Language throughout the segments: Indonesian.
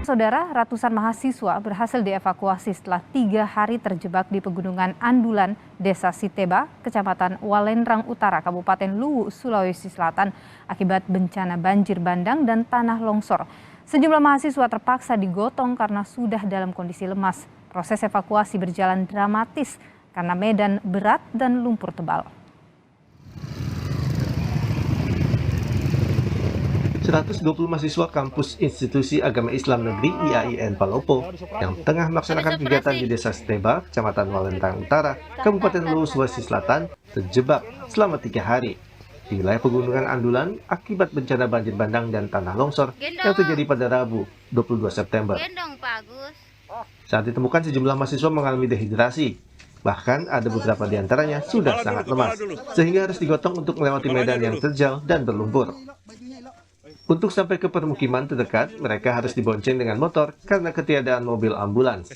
Saudara, ratusan mahasiswa berhasil dievakuasi setelah 3 hari terjebak di pegunungan Andulan, Desa Siteba, Kecamatan Walendrang Utara, Kabupaten Luwu, Sulawesi Selatan akibat bencana banjir bandang dan tanah longsor. Sejumlah mahasiswa terpaksa digotong karena sudah dalam kondisi lemas. Proses evakuasi berjalan dramatis karena medan berat dan lumpur tebal. 120 mahasiswa kampus Institusi Agama Islam Negeri IAIN Palopo yang tengah melaksanakan kegiatan di Desa Siteba, Kecamatan Walendrang Utara, Kabupaten Luwu, Sulawesi Selatan, terjebak selama 3 hari di wilayah pegunungan Andulan akibat bencana banjir bandang dan tanah longsor yang terjadi pada Rabu, 22 September. Saat ditemukan, sejumlah mahasiswa mengalami dehidrasi. Bahkan ada beberapa di antaranya sudah sangat lemas, sehingga harus digotong untuk melewati medan yang terjal dan berlumpur. Untuk sampai ke permukiman terdekat, mereka harus dibonceng dengan motor karena ketiadaan mobil ambulans.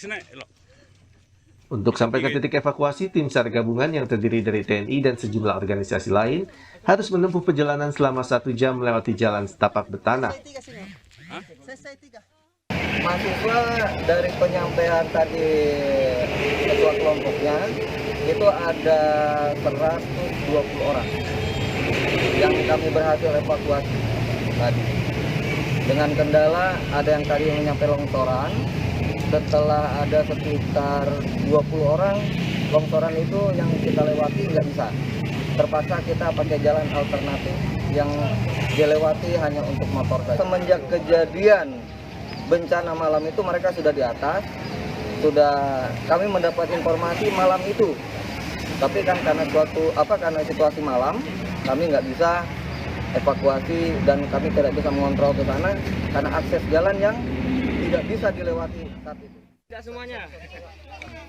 Untuk sampai ke titik evakuasi, tim SAR gabungan yang terdiri dari TNI dan sejumlah organisasi lain harus menempuh perjalanan selama 1 jam melewati jalan setapak bertanah. Mahasiswa dari penyampaian tadi ketua kelompoknya itu ada 120 orang yang kami berhasil evakuasi tadi. Dengan kendala ada yang tadi menyampai longsoran, setelah ada sekitar 20 orang, longsoran itu yang kita lewati nggak bisa. Terpaksa kita pakai jalan alternatif yang dilewati hanya untuk motor saja. Semenjak kejadian bencana malam itu mereka sudah di atas, kami mendapat informasi malam itu. Tapi kan karena situasi malam, kami nggak bisa evakuasi dan kami tidak bisa mengontrol ke sana karena akses jalan yang tidak bisa dilewati saat itu. Tidak semuanya.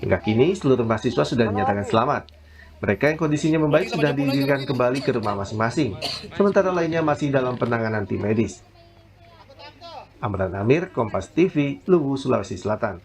Hingga kini seluruh mahasiswa sudah dinyatakan selamat. Mereka yang kondisinya membaik sudah diizinkan kembali ke rumah masing-masing, sementara lainnya masih dalam penanganan tim medis. Amran Amir, Kompas TV, Luwu, Sulawesi Selatan.